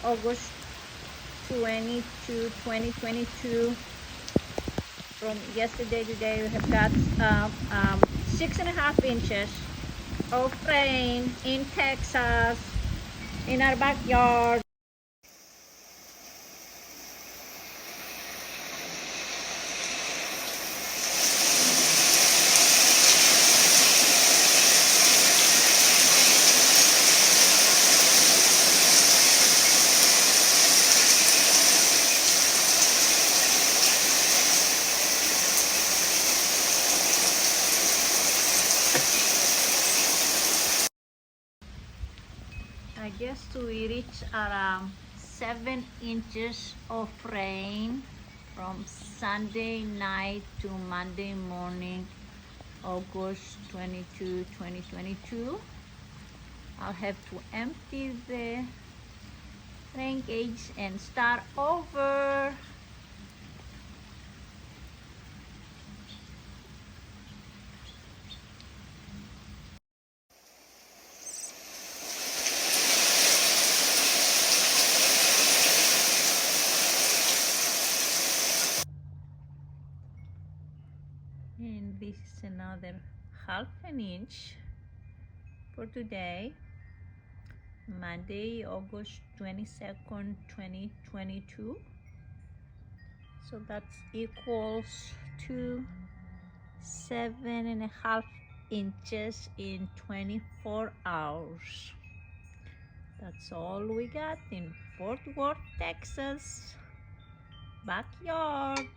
August 22, 2022. From yesterday to today, we have got 6.5 inches of rain in Texas, in our backyard. I guess we reach around 7 inches of rain from Sunday night to Monday morning, August 22, 2022. I'll have to empty the rain gauge and start over. And this is another half an inch for today, Monday, August 22nd, 2022. So that's equals to 7.5 inches in 24 hours. That's all we got in Fort Worth, Texas backyard.